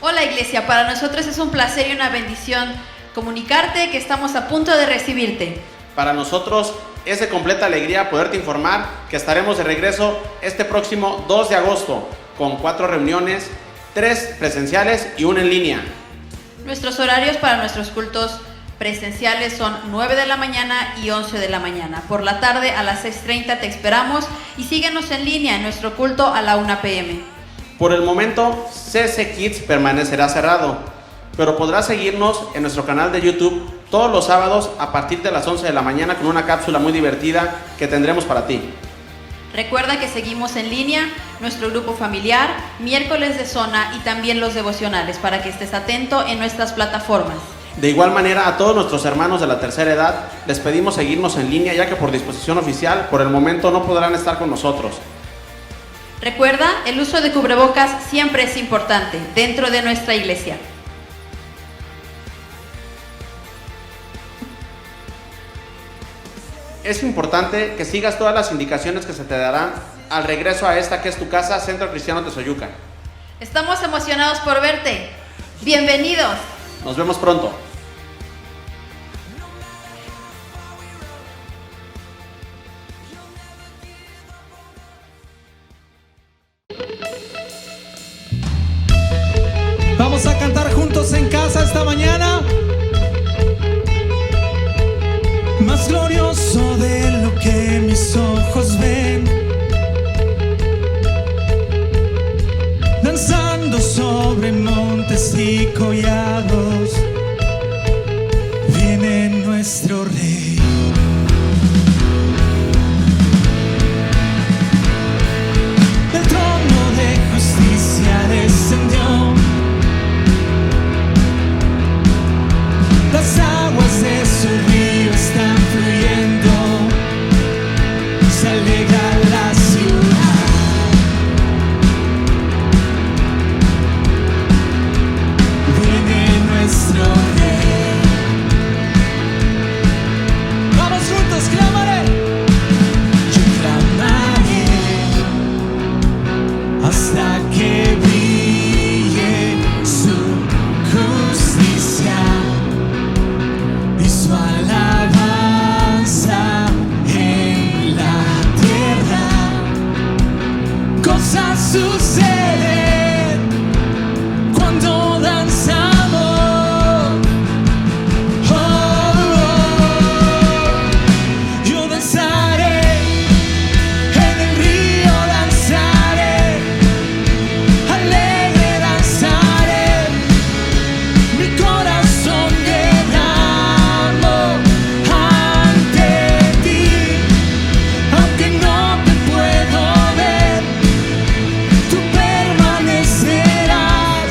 Hola Iglesia, para nosotros es un placer y una bendición comunicarte que estamos a punto de recibirte. Para nosotros es de completa alegría poderte informar que estaremos de regreso este próximo 2 de agosto con 4 reuniones, 3 presenciales y 1 en línea. Nuestros horarios para nuestros cultos presenciales son 9 de la mañana y 11 de la mañana. Por la tarde a las 6:30 te esperamos y síguenos en línea en nuestro culto a la 1 p.m. Por el momento, CC Kids permanecerá cerrado, pero podrás seguirnos en nuestro canal de YouTube todos los sábados a partir de las 11 de la mañana con una cápsula muy divertida que tendremos para ti. Recuerda que seguimos en línea nuestro grupo familiar, miércoles de zona y también los devocionales para que estés atento en nuestras plataformas. De igual manera, a todos nuestros hermanos de la tercera edad les pedimos seguirnos en línea, ya que por disposición oficial por el momento no podrán estar con nosotros. Recuerda, el uso de cubrebocas siempre es importante dentro de nuestra iglesia. Es importante que sigas todas las indicaciones que se te darán al regreso a esta que es tu casa, Centro Cristiano Tezoyucan. Estamos emocionados por verte. ¡Bienvenidos! Nos vemos pronto. Vamos a cantar juntos en casa esta mañana. Más glorioso de lo que mis ojos ven, danzando sobre montes y collados, viene nuestro Rey. Del trono de justicia descendió, las aguas de su río están fluyendo, se alegra la ciudad. Viene nuestro Rey. Vamos juntos, clamaré. Yo clamaré hasta que brille su justicia y su alabanza en la tierra. Cosas suceden cuando danzamos. Oh, yo danzaré en el río, danzaré, alegre danzaré, mi corazón derramo ante ti, aunque no te puedo ver, tú permanecerás,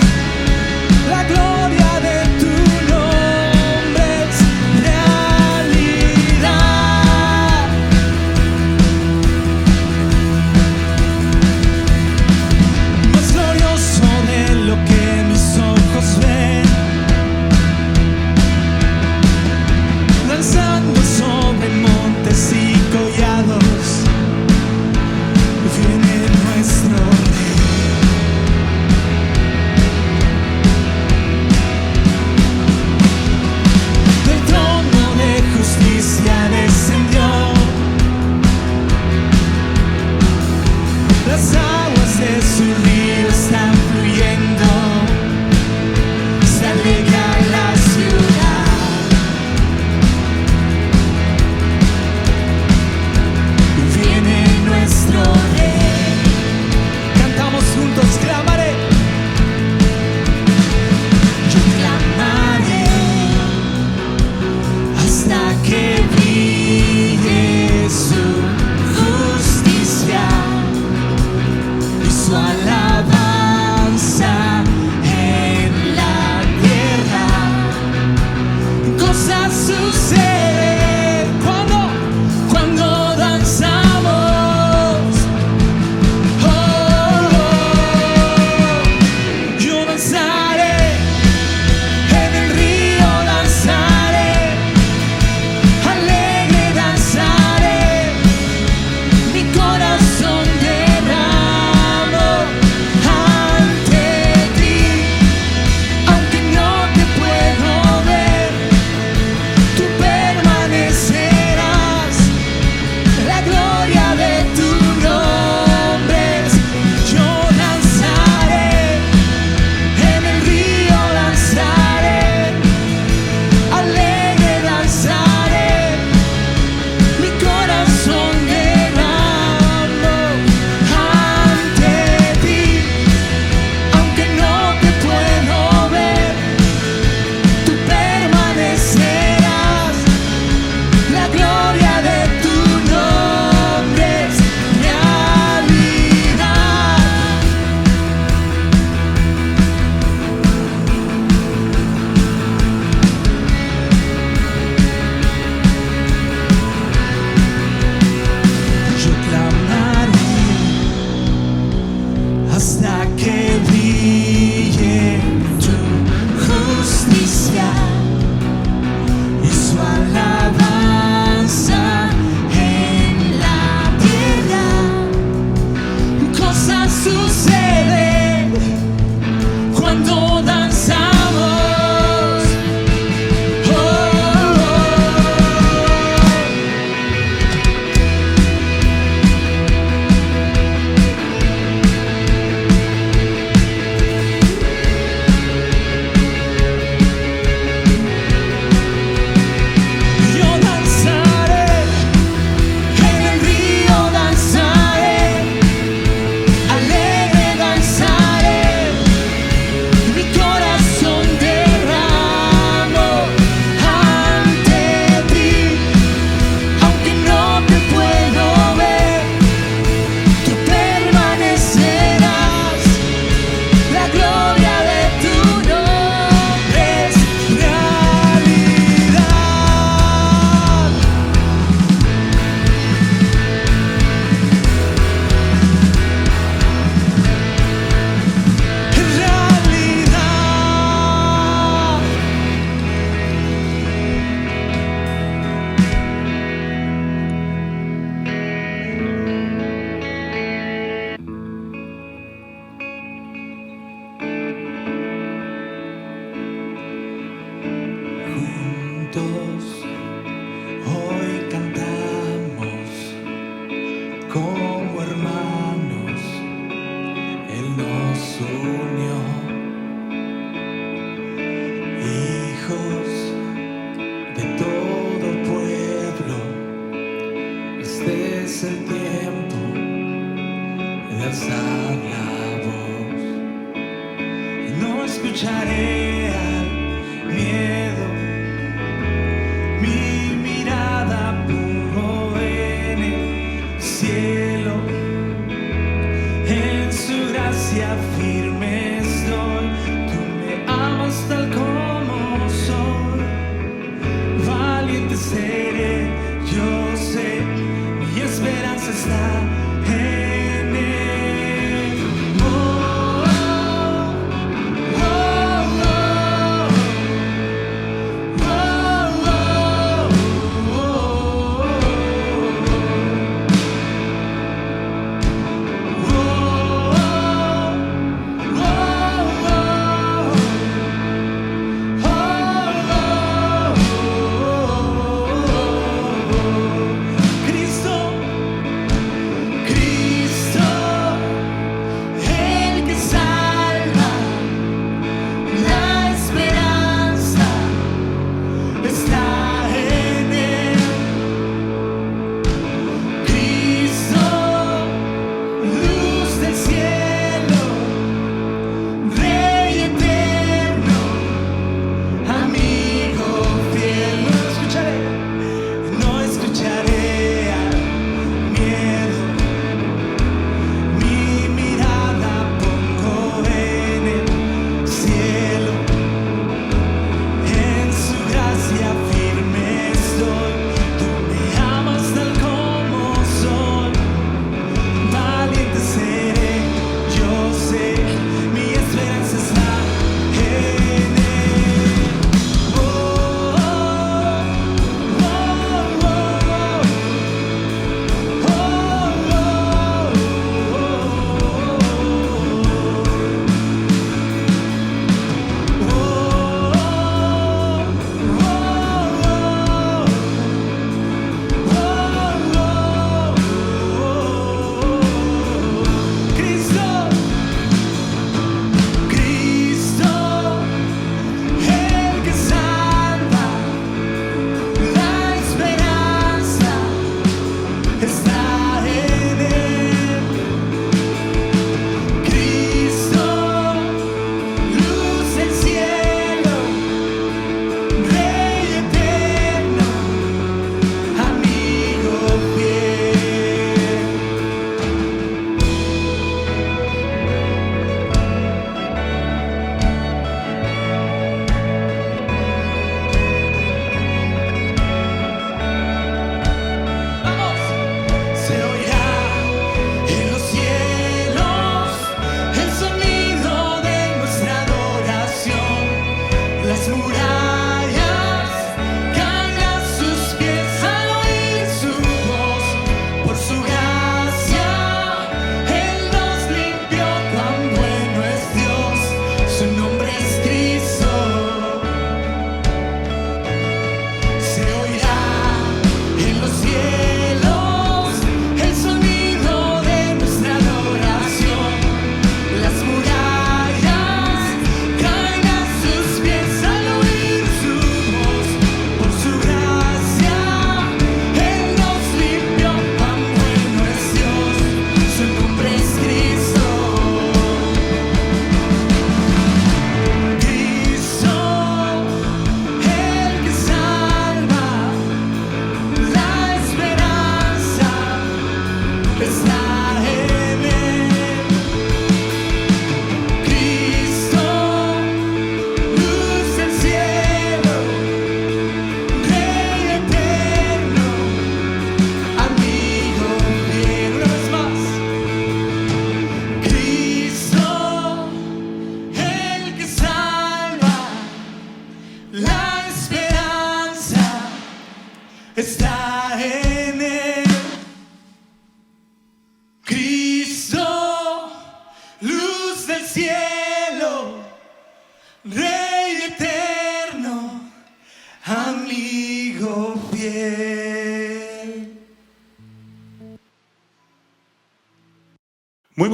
la gloria de tu nombre es realidad. Más glorioso de lo que mis ojos ven, danzando sobre montes y collados, viene nuestro Rey. Del trono de justicia descendió, las aguas de su río están fluyendo, se alegra la ciudad. Viene nuestro Rey. Cantamos juntos, clamaré. Yo clamaré hasta que brille su justicia y su alabanza que brille tu justicia y su alabanza en la tierra. Cosas suceden cuando danzamos. Hoy cantamos como hermanos, Él nos unió, hijos de todo pueblo. Este es el tiempo de alzar la voz. No escucharé al miedo. Mi mirada pongo en el cielo, en su gracia firme estoy. Tú me amas tal como soy, valiente seré, yo sé, mi esperanza está en él. Oh, oh, oh, oh, oh.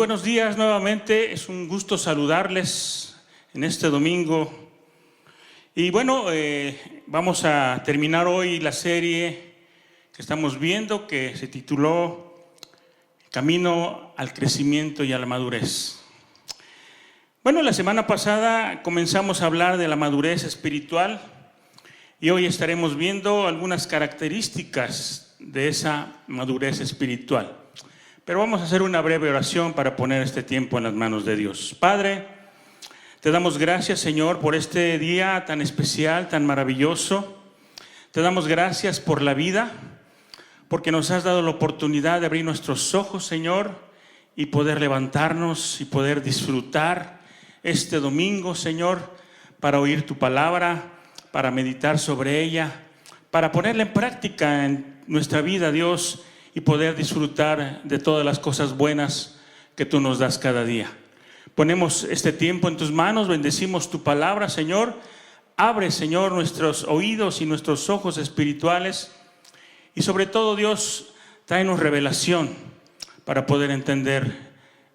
buenos días nuevamente, es un gusto saludarles en este domingo. Y bueno, vamos a terminar hoy la serie que estamos viendo, que se tituló Camino al crecimiento y a la madurez. Bueno, la semana pasada comenzamos a hablar de la madurez espiritual y hoy estaremos viendo algunas características de esa madurez espiritual. Pero vamos a hacer una breve oración para poner este tiempo en las manos de Dios. Padre, te damos gracias, Señor, por este día tan especial, tan maravilloso. Te damos gracias por la vida, porque nos has dado la oportunidad de abrir nuestros ojos, Señor, y poder levantarnos y poder disfrutar este domingo, Señor, para oír tu palabra, para meditar sobre ella, para ponerla en práctica en nuestra vida, Dios, y poder disfrutar de todas las cosas buenas que tú nos das cada día. Ponemos este tiempo en tus manos, bendecimos tu palabra, Señor. Abre, Señor, nuestros oídos y nuestros ojos espirituales. Y sobre todo, Dios, tráenos revelación para poder entender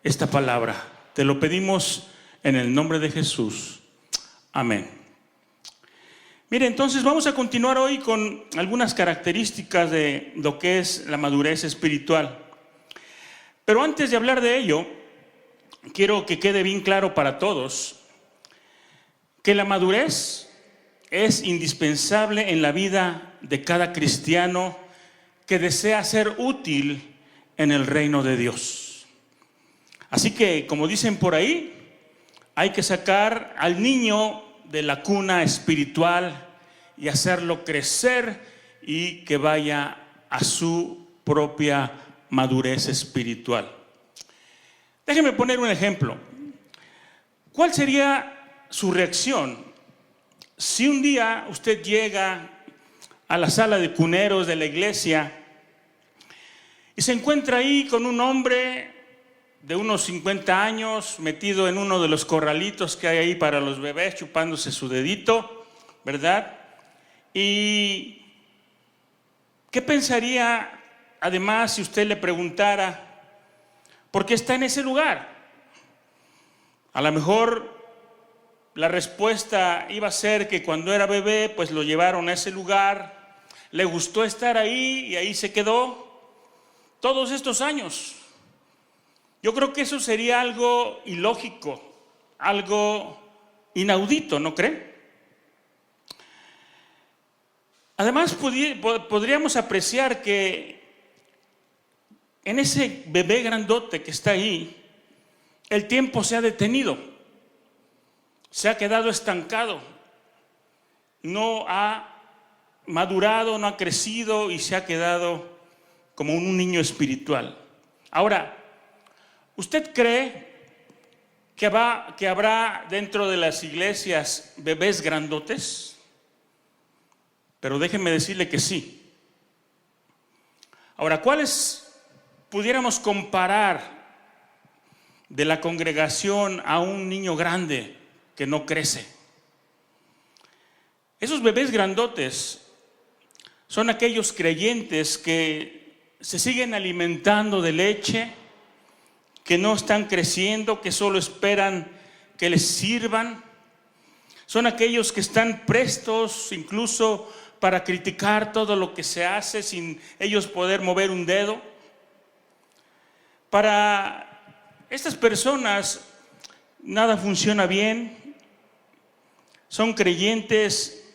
esta palabra. Te lo pedimos en el nombre de Jesús. Amén. Mire, entonces vamos a continuar hoy con algunas características de lo que es la madurez espiritual. Pero antes de hablar de ello, quiero que quede bien claro para todos que la madurez es indispensable en la vida de cada cristiano que desea ser útil en el reino de Dios. Así que, como dicen por ahí, hay que sacar al niño de la cuna espiritual y hacerlo crecer y que vaya a su propia madurez espiritual. Déjeme poner un ejemplo. ¿Cuál sería su reacción si un día usted llega a la sala de cuneros de la iglesia y se encuentra ahí con un hombre de unos 50 años metido en uno de los corralitos que hay ahí para los bebés, chupándose su dedito, ¿verdad? ¿Y qué pensaría además si usted le preguntara por qué está en ese lugar? A lo mejor la respuesta iba a ser que cuando era bebé pues lo llevaron a ese lugar, le gustó estar ahí y ahí se quedó todos estos años. Yo creo que eso sería algo ilógico, algo inaudito, ¿no cree? Además, podríamos apreciar que en ese bebé grandote que está ahí, el tiempo se ha detenido, se ha quedado estancado, no ha madurado, no ha crecido y se ha quedado como un niño espiritual. Ahora, ¿usted cree que habrá dentro de las iglesias bebés grandotes? Pero déjenme decirle que sí. Ahora, ¿cuáles pudiéramos comparar de la congregación a un niño grande que no crece? Esos bebés grandotes son aquellos creyentes que se siguen alimentando de leche, que no están creciendo, que solo esperan que les sirvan. Son aquellos que están prestos incluso para criticar todo lo que se hace sin ellos poder mover un dedo. Para estas personas nada funciona bien. Son creyentes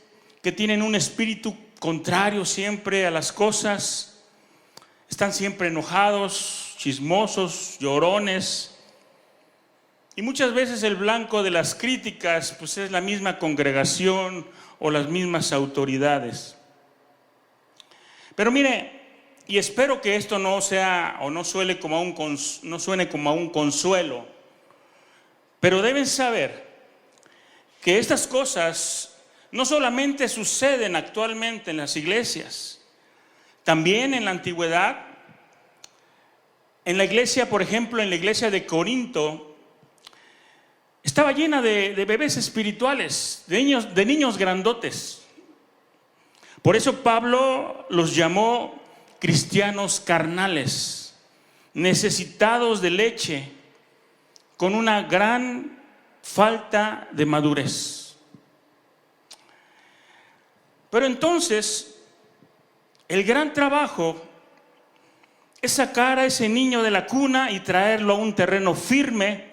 que tienen un espíritu contrario siempre a las cosas. Están siempre enojados, chismosos, llorones. Y muchas veces el blanco de las críticas pues es la misma congregación o las mismas autoridades. Pero mire, y espero que esto no sea o no suene como a un consuelo, pero deben saber que estas cosas no solamente suceden actualmente en las iglesias, también en la antigüedad. En la iglesia, por ejemplo, en la iglesia de Corinto, estaba llena de bebés espirituales, de niños grandotes. Por eso Pablo los llamó cristianos carnales, necesitados de leche con una gran falta de madurez. Pero entonces, el gran trabajo es sacar a ese niño de la cuna y traerlo a un terreno firme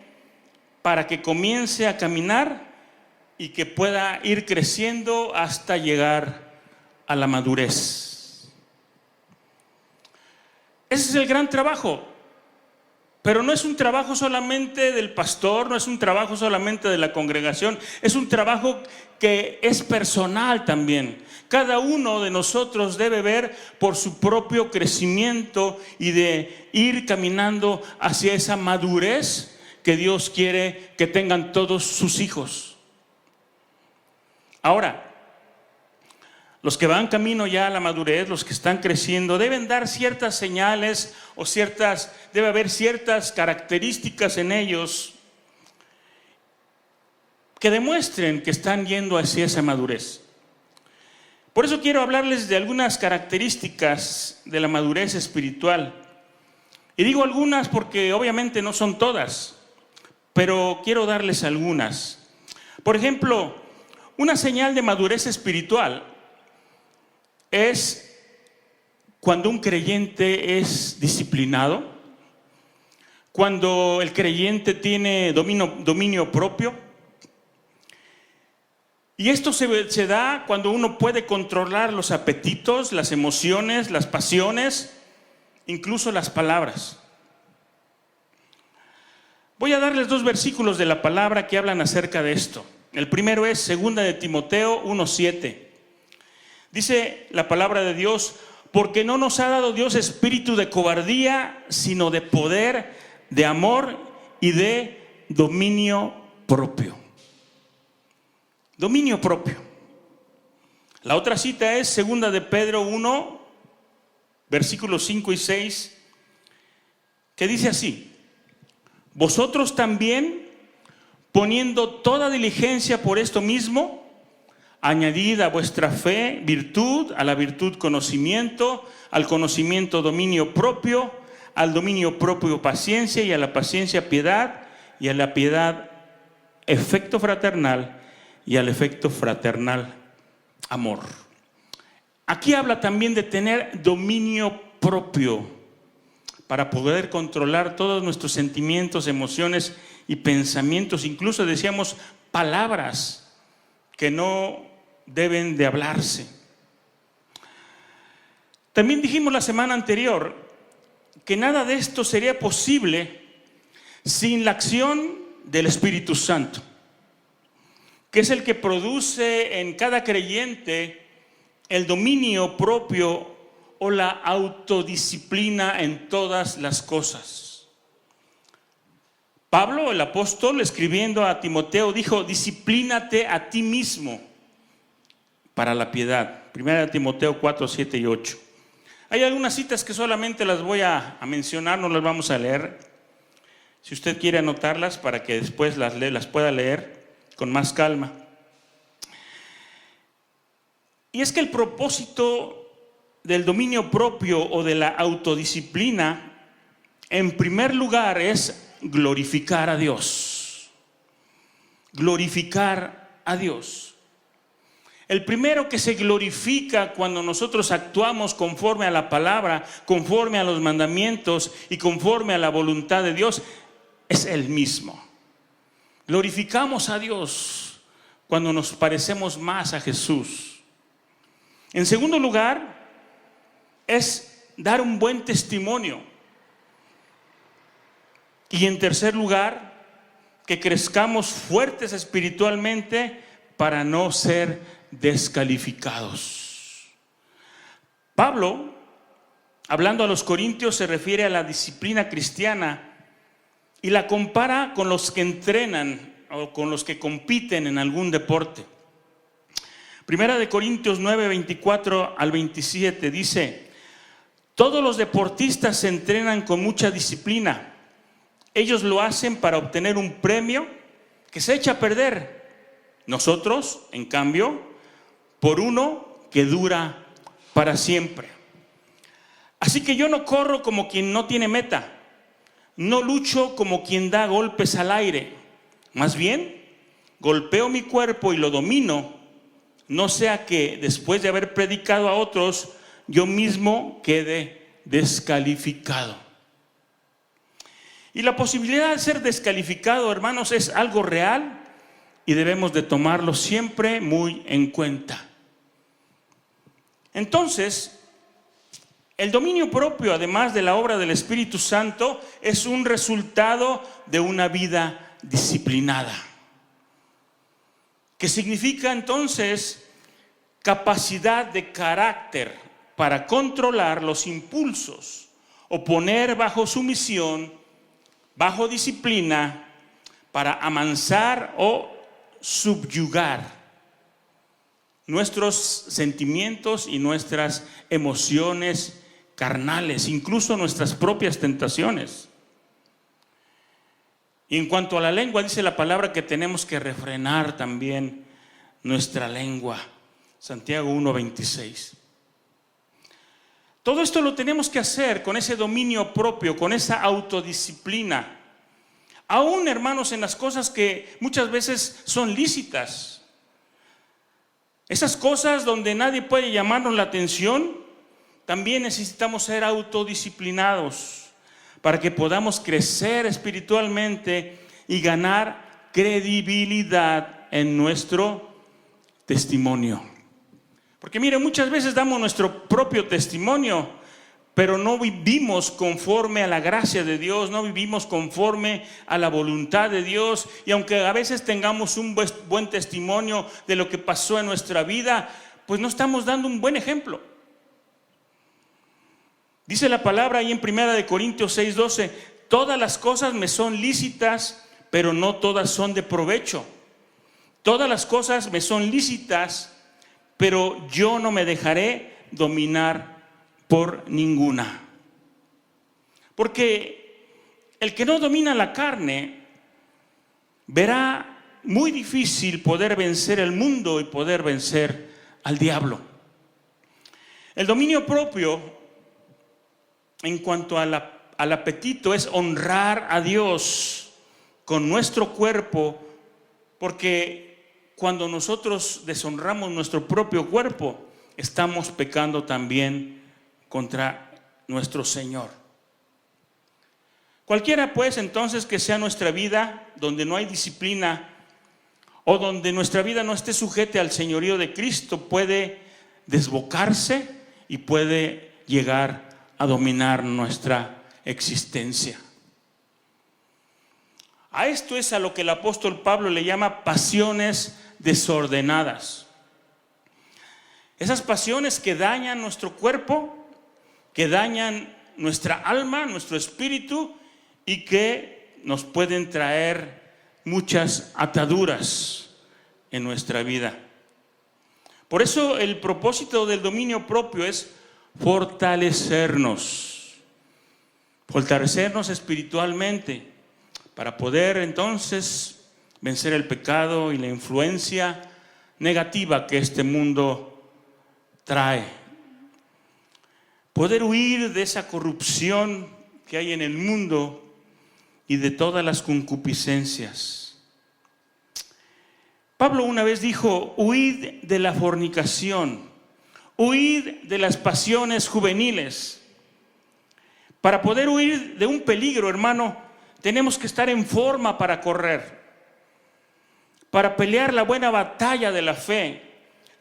para que comience a caminar y que pueda ir creciendo hasta llegar a la madurez. Ese es el gran trabajo. Pero no es un trabajo solamente del pastor, no es un trabajo solamente de la congregación, es un trabajo que es personal también. Cada uno de nosotros debe ver por su propio crecimiento y de ir caminando hacia esa madurez que Dios quiere que tengan todos sus hijos. Ahora, los que van camino ya a la madurez, los que están creciendo, deben dar ciertas señales o debe haber ciertas características en ellos que demuestren que están yendo hacia esa madurez. Por eso quiero hablarles de algunas características de la madurez espiritual. Y digo algunas porque obviamente no son todas, pero quiero darles algunas. Por ejemplo, una señal de madurez espiritual es cuando un creyente es disciplinado, cuando el creyente tiene dominio propio. Y esto se da cuando uno puede controlar los apetitos, las emociones, las pasiones, incluso las palabras. Voy a darles 2 versículos de la palabra que hablan acerca de esto. El primero es 2 de Timoteo 1:7. Dice la palabra de Dios: porque no nos ha dado Dios espíritu de cobardía, sino de poder, de amor y de dominio propio. Dominio propio. La otra cita es 2 de Pedro 1, versículos 5 y 6, que dice así: vosotros también, poniendo toda diligencia por esto mismo, añadid a vuestra fe virtud, a la virtud conocimiento, al conocimiento dominio propio, al dominio propio paciencia, y a la paciencia piedad, y a la piedad afecto fraternal, y al afecto fraternal amor. Aquí habla también de tener dominio propio para poder controlar todos nuestros sentimientos, emociones y pensamientos, incluso decíamos palabras que no deben de hablarse. También dijimos la semana anterior que nada de esto sería posible sin la acción del Espíritu Santo, que es el que produce en cada creyente el dominio propio o la autodisciplina en todas las cosas. Pablo, el apóstol, escribiendo a Timoteo, dijo: disciplínate a ti mismo para la piedad. 1 Timoteo 4, 7 y 8. Hay algunas citas que solamente las voy a mencionar, no las vamos a leer. Si usted quiere anotarlas para que después las pueda leer con más calma. Y es que el propósito del dominio propio o de la autodisciplina, en primer lugar, es glorificar a Dios. Glorificar a Dios. El primero que se glorifica cuando nosotros actuamos conforme a la palabra, conforme a los mandamientos y conforme a la voluntad de Dios, es Él mismo. Glorificamos a Dios cuando nos parecemos más a Jesús. En segundo lugar, es dar un buen testimonio. Y en tercer lugar, que crezcamos fuertes espiritualmente para no ser descalificados. Pablo, hablando a los corintios, se refiere a la disciplina cristiana y la compara con los que entrenan o con los que compiten en algún deporte. Primera de Corintios 9, 24 al 27 dice: todos los deportistas se entrenan con mucha disciplina. Ellos lo hacen para obtener un premio que se echa a perder. Nosotros, en cambio, por uno que dura para siempre. Así que yo no corro como quien no tiene meta, no lucho como quien da golpes al aire. Más bien, golpeo mi cuerpo y lo domino, no sea que después de haber predicado a otros, yo mismo quede descalificado. Y la posibilidad de ser descalificado, hermanos, es algo real y debemos de tomarlo siempre muy en cuenta. Entonces, el dominio propio, además de la obra del Espíritu Santo, es un resultado de una vida disciplinada. Que significa entonces capacidad de carácter para controlar los impulsos o poner bajo sumisión, bajo disciplina, para amansar o subyugar nuestros sentimientos y nuestras emociones carnales, incluso nuestras propias tentaciones. Y en cuanto a la lengua, dice la palabra que tenemos que refrenar también nuestra lengua. Santiago 1:26. Todo esto lo tenemos que hacer con ese dominio propio, con esa autodisciplina. Aún, hermanos, en las cosas que muchas veces son lícitas. Esas cosas donde nadie puede llamarnos la atención, también necesitamos ser autodisciplinados para que podamos crecer espiritualmente y ganar credibilidad en nuestro testimonio. Porque mire, muchas veces damos nuestro propio testimonio, pero no vivimos conforme a la gracia de Dios, no vivimos conforme a la voluntad de Dios. Y aunque a veces tengamos un buen testimonio de lo que pasó en nuestra vida, pues no estamos dando un buen ejemplo. Dice la palabra ahí en 1 Corintios 6:12, todas las cosas me son lícitas, pero no todas son de provecho. Todas las cosas me son lícitas, pero yo no me dejaré dominar por ninguna. Porque el que no domina la carne verá muy difícil poder vencer el mundo y poder vencer al diablo. El dominio propio en cuanto al apetito es honrar a Dios con nuestro cuerpo, porque cuando nosotros deshonramos nuestro propio cuerpo, estamos pecando también contra nuestro Señor. Cualquiera pues entonces que sea nuestra vida donde no hay disciplina o donde nuestra vida no esté sujeta al señorío de Cristo puede desbocarse y puede llegar a dominar nuestra existencia. A esto es a lo que el apóstol Pablo le llama pasiones desordenadas. Esas pasiones que dañan nuestro cuerpo, que dañan nuestra alma, nuestro espíritu y que nos pueden traer muchas ataduras en nuestra vida. Por eso el propósito del dominio propio es fortalecernos espiritualmente para poder entonces vencer el pecado y la influencia negativa que este mundo trae. Poder huir de esa corrupción que hay en el mundo y de todas las concupiscencias. Pablo una vez dijo: huid de la fornicación, huid de las pasiones juveniles. Para poder huir de un peligro, hermano, tenemos que estar en forma para correr. Para pelear la buena batalla de la fe,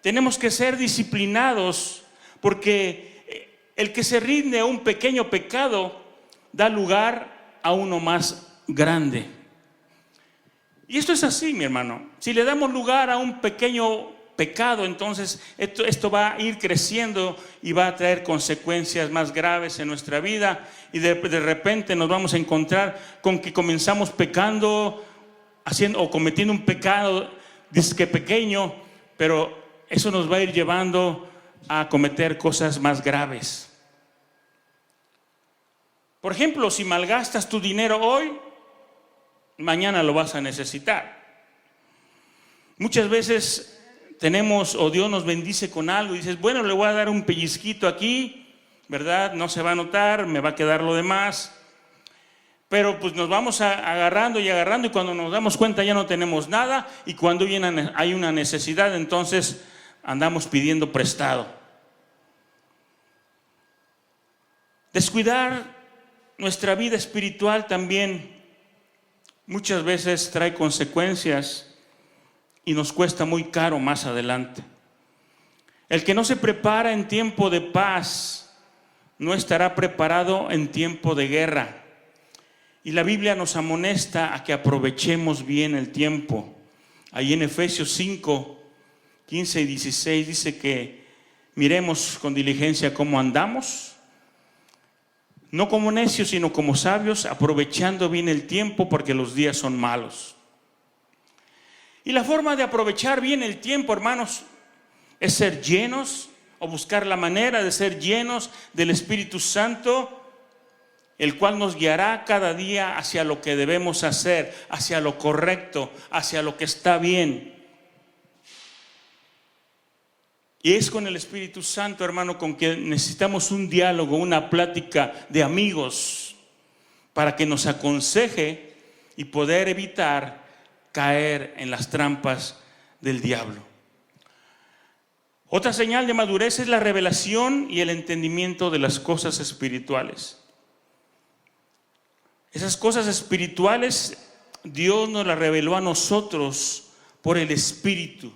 tenemos que ser disciplinados, porque el que se rinde a un pequeño pecado da lugar a uno más grande. Y esto es así, mi hermano. Si le damos lugar a un pequeño pecado, entonces esto va a ir creciendo y va a traer consecuencias más graves en nuestra vida, y de repente nos vamos a encontrar con que comenzamos pecando, haciendo o cometiendo un pecado dizque pequeño, pero eso nos va a ir llevando a cometer cosas más graves. Por ejemplo, si malgastas tu dinero hoy, mañana lo vas a necesitar. Muchas veces tenemos, o Dios nos bendice con algo y dices, bueno, le voy a dar un pellizquito aquí, ¿verdad? No se va a notar, me va a quedar lo demás. pero pues nos vamos agarrando y cuando nos damos cuenta ya no tenemos nada, y cuando hay una necesidad, entonces andamos pidiendo prestado. Descuidar nuestra vida espiritual también muchas veces trae consecuencias y nos cuesta muy caro más adelante. El que no se prepara en tiempo de paz no estará preparado en tiempo de guerra. Y la Biblia nos amonesta a que aprovechemos bien el tiempo. Ahí en Efesios 5, 15 y 16 dice que miremos con diligencia cómo andamos, no como necios, sino como sabios, aprovechando bien el tiempo, porque los días son malos. Y la forma de aprovechar bien el tiempo, hermanos, es ser llenos, o buscar la manera de ser llenos del Espíritu Santo, el cual nos guiará cada día hacia lo que debemos hacer, hacia lo correcto, hacia lo que está bien. Y es con el Espíritu Santo, hermano, con que necesitamos un diálogo, una plática de amigos, para que nos aconseje y poder evitar caer en las trampas del diablo. Otra señal de madurez es la revelación y el entendimiento de las cosas espirituales. Esas cosas espirituales Dios nos las reveló a nosotros por el Espíritu,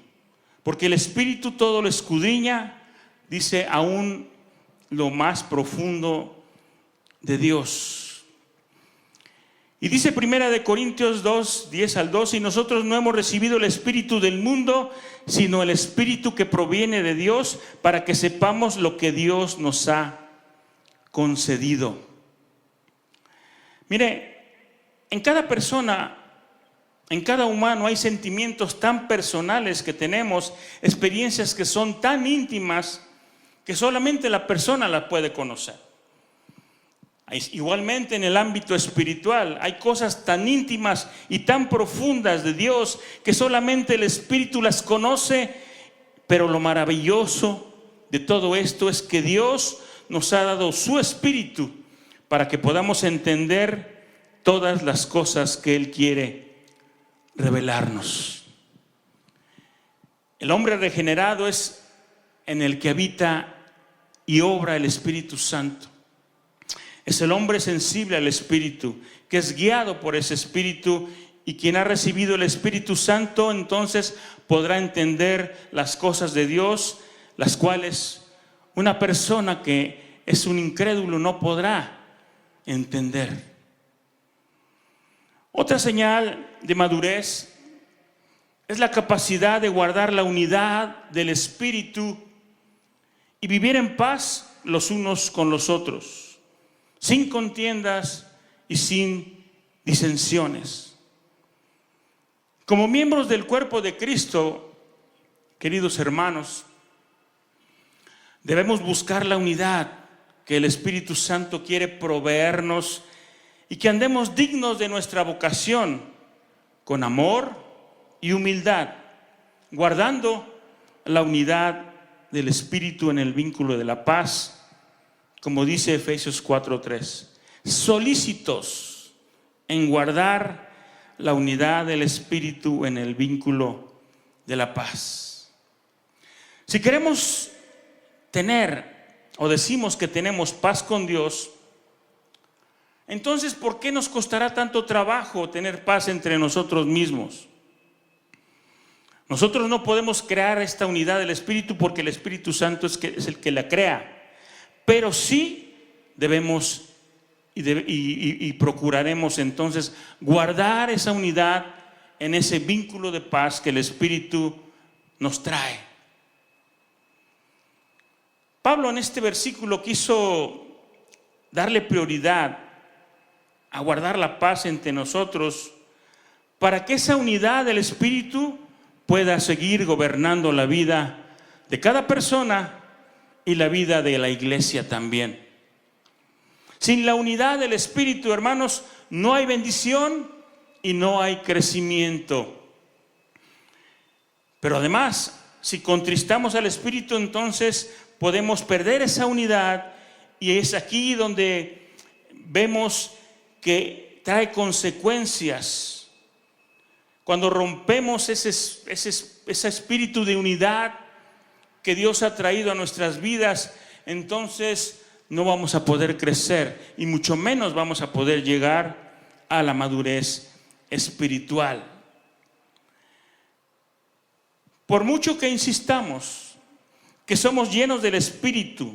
porque el Espíritu todo lo escudriña, dice, aún lo más profundo de Dios. Y dice 1 Corintios 2, 10 al 12, y nosotros no hemos recibido el espíritu del mundo, sino el Espíritu que proviene de Dios, para que sepamos lo que Dios nos ha concedido. Mire, en cada persona, en cada humano hay sentimientos tan personales que tenemos, experiencias que son tan íntimas que solamente la persona las puede conocer. Igualmente en el ámbito espiritual hay cosas tan íntimas y tan profundas de Dios que solamente el Espíritu las conoce, pero lo maravilloso de todo esto es que Dios nos ha dado su Espíritu para que podamos entender todas las cosas que Él quiere revelarnos. El hombre regenerado es en el que habita y obra el Espíritu Santo. Es el hombre sensible al Espíritu, que es guiado por ese Espíritu, y quien ha recibido el Espíritu Santo entonces podrá entender las cosas de Dios, las cuales una persona que es un incrédulo no podrá entender. Otra señal de madurez es la capacidad de guardar la unidad del Espíritu y vivir en paz los unos con los otros, sin contiendas y sin disensiones. Como miembros del cuerpo de Cristo, queridos hermanos, debemos buscar la unidad que el Espíritu Santo quiere proveernos y que andemos dignos de nuestra vocación, con amor y humildad, guardando la unidad del Espíritu en el vínculo de la paz, como dice Efesios 4:3, solícitos en guardar la unidad del Espíritu en el vínculo de la paz. Si queremos tener o decimos que tenemos paz con Dios, entonces ¿por qué nos costará tanto trabajo tener paz entre nosotros mismos? Nosotros no podemos crear esta unidad del Espíritu porque el Espíritu Santo es el que la crea, pero sí debemos y procuraremos entonces guardar esa unidad en ese vínculo de paz que el Espíritu nos trae. Pablo en este versículo quiso darle prioridad a guardar la paz entre nosotros para que esa unidad del Espíritu pueda seguir gobernando la vida de cada persona y la vida de la iglesia también. Sin la unidad del Espíritu, hermanos, no hay bendición y no hay crecimiento. Pero además, si contristamos al Espíritu, entonces podemos perder esa unidad, y es aquí donde vemos que trae consecuencias. Cuando rompemos ese espíritu de unidad que Dios ha traído a nuestras vidas, entonces no vamos a poder crecer y mucho menos vamos a poder llegar a la madurez espiritual. Por mucho que insistamos que somos llenos del Espíritu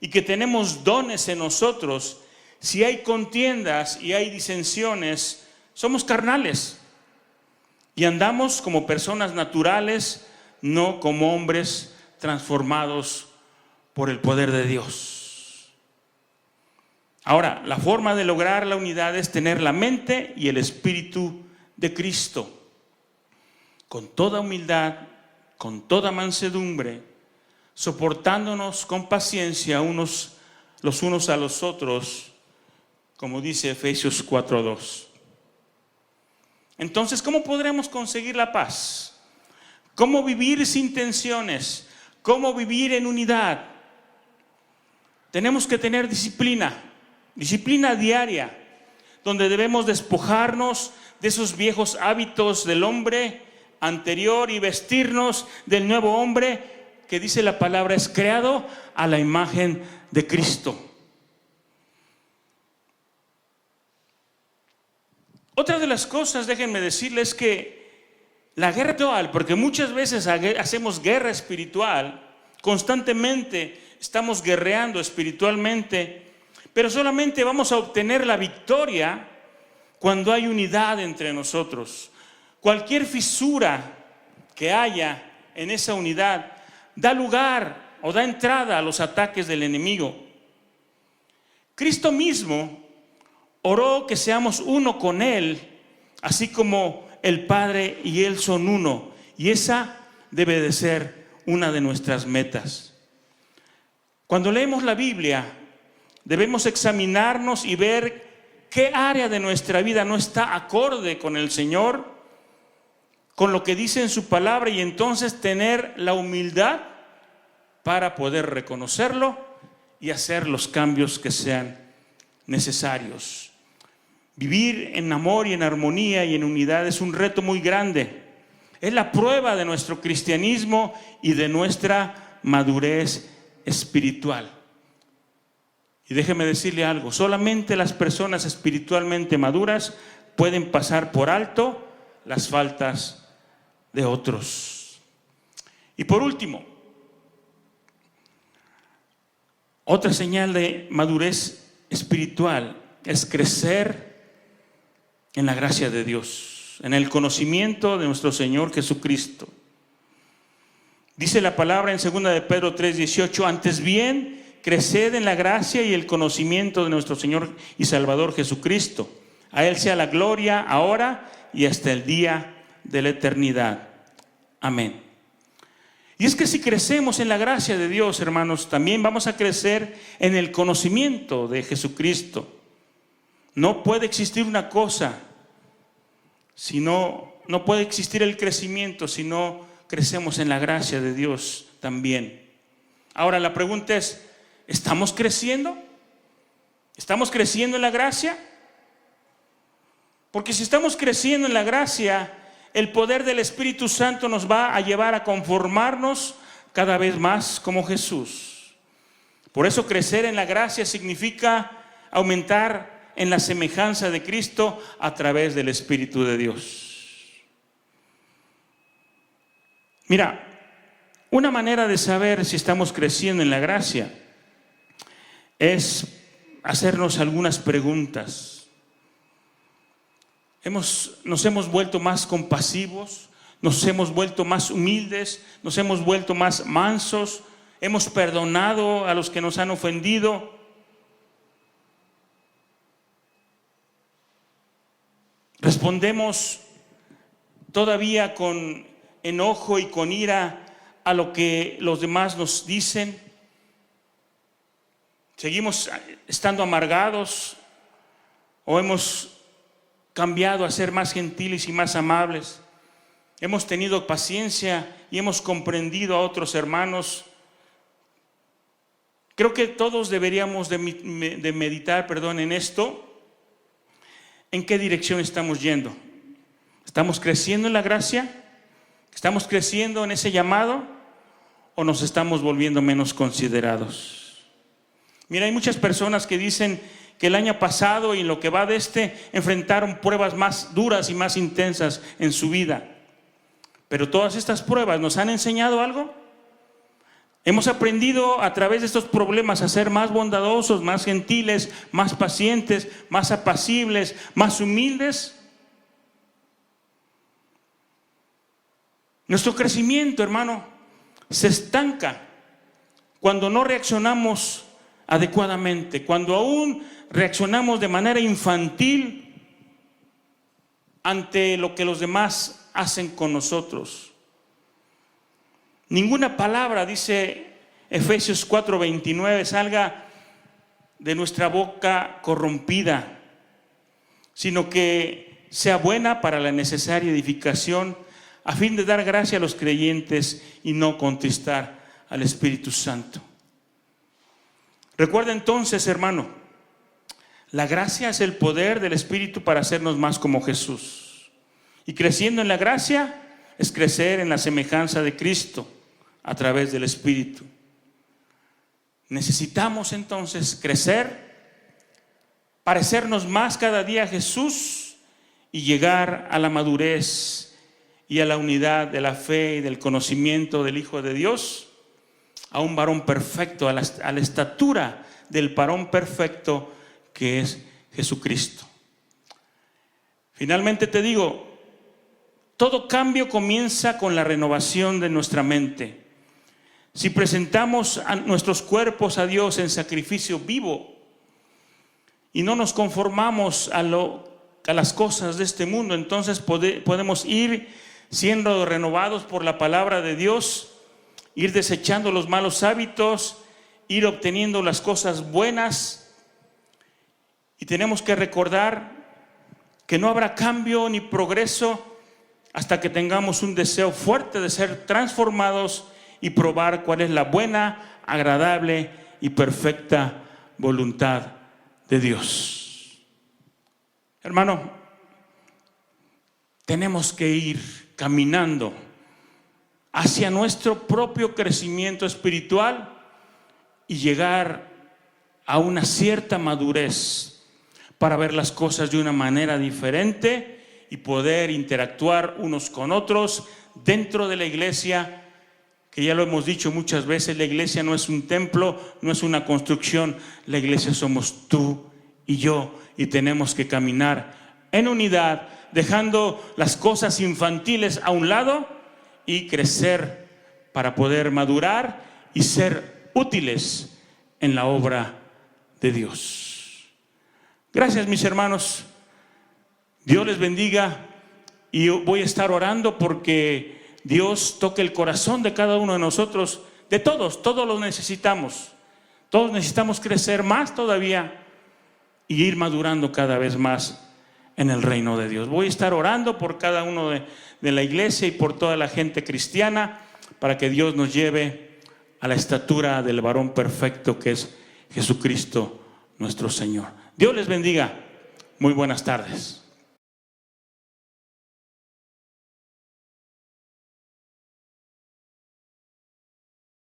y que tenemos dones en nosotros, si hay contiendas y hay disensiones, somos carnales y andamos como personas naturales, no como hombres transformados por el poder de Dios. Ahora, la forma de lograr la unidad es tener la mente y el Espíritu de Cristo, con toda humildad, con toda mansedumbre, soportándonos con paciencia los unos a los otros, como dice Efesios 4:2. Entonces, ¿cómo podremos conseguir la paz? ¿Cómo vivir sin tensiones? ¿Cómo vivir en unidad? Tenemos que tener disciplina diaria, donde debemos despojarnos de esos viejos hábitos del hombre anterior y vestirnos del nuevo hombre que, dice la palabra, es creado a la imagen de Cristo. Otra de las cosas, déjenme decirles, que la guerra espiritual, porque muchas veces hacemos guerra espiritual, constantemente estamos guerreando espiritualmente, pero solamente vamos a obtener la victoria cuando hay unidad entre nosotros. Cualquier fisura que haya en esa unidad da lugar o da entrada a los ataques del enemigo. Cristo mismo oró que seamos uno con Él, así como el Padre y Él son uno. Y esa debe de ser una de nuestras metas. Cuando leemos la Biblia, debemos examinarnos y ver qué área de nuestra vida no está acorde con el Señor, con lo que dice en su palabra, y entonces tener la humildad para poder reconocerlo y hacer los cambios que sean necesarios. Vivir en amor y en armonía y en unidad es un reto muy grande. Es la prueba de nuestro cristianismo y de nuestra madurez espiritual. Y déjeme decirle algo, solamente las personas espiritualmente maduras pueden pasar por alto las faltas de otros. Y por último, otra señal de madurez espiritual es crecer en la gracia de Dios, en el conocimiento de nuestro Señor Jesucristo. Dice la palabra en 2 de Pedro 3:18, antes bien, creced en la gracia y el conocimiento de nuestro Señor y Salvador Jesucristo. A Él sea la gloria ahora y hasta el día de la eternidad. Amén. Y es que si crecemos en la gracia de Dios, hermanos, también vamos a crecer en el conocimiento de Jesucristo. No puede existir una cosa, no puede existir el crecimiento si no crecemos en la gracia de Dios también. Ahora la pregunta es, ¿estamos creciendo? ¿Estamos creciendo en la gracia? Porque si estamos creciendo en la gracia, el poder del Espíritu Santo nos va a llevar a conformarnos cada vez más como Jesús. Por eso crecer en la gracia significa aumentar en la semejanza de Cristo a través del Espíritu de Dios. Mira, una manera de saber si estamos creciendo en la gracia es hacernos algunas preguntas. Nos hemos vuelto más compasivos, nos hemos vuelto más humildes, nos hemos vuelto más mansos, hemos perdonado a los que nos han ofendido. Respondemos todavía con enojo y con ira a lo que los demás nos dicen. Seguimos estando amargados o hemos cambiado a ser más gentiles y más amables. Hemos tenido paciencia y hemos comprendido a otros hermanos. Creo que todos deberíamos de meditar en esto, en qué dirección estamos yendo. ¿Estamos creciendo en la gracia? ¿Estamos creciendo en ese llamado? ¿O nos estamos volviendo menos considerados? Mira, hay muchas personas que dicen que el año pasado y en lo que va de enfrentaron pruebas más duras y más intensas en su vida. Pero todas estas pruebas nos han enseñado algo. Hemos aprendido a través de estos problemas a ser más bondadosos, más gentiles, más pacientes, más apacibles, más humildes. Nuestro crecimiento, hermano, se estanca cuando no reaccionamos adecuadamente, cuando aún reaccionamos de manera infantil ante lo que los demás hacen con nosotros. Ninguna palabra, dice Efesios 4:29, salga de nuestra boca corrompida, sino que sea buena para la necesaria edificación, a fin de dar gracia a los creyentes y no contristar al Espíritu Santo. Recuerda entonces, hermano, la gracia es el poder del Espíritu para hacernos más como Jesús. Y creciendo en la gracia es crecer en la semejanza de Cristo a través del Espíritu. Necesitamos entonces crecer, parecernos más cada día a Jesús y llegar a la madurez y a la unidad de la fe y del conocimiento del Hijo de Dios, a un varón perfecto, a la estatura del varón perfecto que es Jesucristo. Finalmente te digo, todo cambio comienza con la renovación de nuestra mente. Si presentamos a nuestros cuerpos a Dios en sacrificio vivo y no nos conformamos a las cosas de este mundo, entonces podemos ir siendo renovados por la palabra de Dios, ir desechando los malos hábitos, ir obteniendo las cosas buenas. Y tenemos que recordar que no habrá cambio ni progreso hasta que tengamos un deseo fuerte de ser transformados y probar cuál es la buena, agradable y perfecta voluntad de Dios. Hermano, tenemos que ir caminando hacia nuestro propio crecimiento espiritual y llegar a una cierta madurez para ver las cosas de una manera diferente y poder interactuar unos con otros dentro de la iglesia, que ya lo hemos dicho muchas veces, la iglesia no es un templo, no es una construcción, la iglesia somos tú y yo, y tenemos que caminar en unidad, dejando las cosas infantiles a un lado y crecer para poder madurar y ser útiles en la obra de Dios. Gracias, mis hermanos. Dios les bendiga, y yo voy a estar orando porque Dios toque el corazón de cada uno de nosotros, de todos lo necesitamos. Todos necesitamos crecer más todavía y ir madurando cada vez más en el reino de Dios. Voy a estar orando por cada uno de la iglesia y por toda la gente cristiana para que Dios nos lleve a la estatura del varón perfecto que es Jesucristo nuestro Señor. Dios les bendiga. Muy buenas tardes.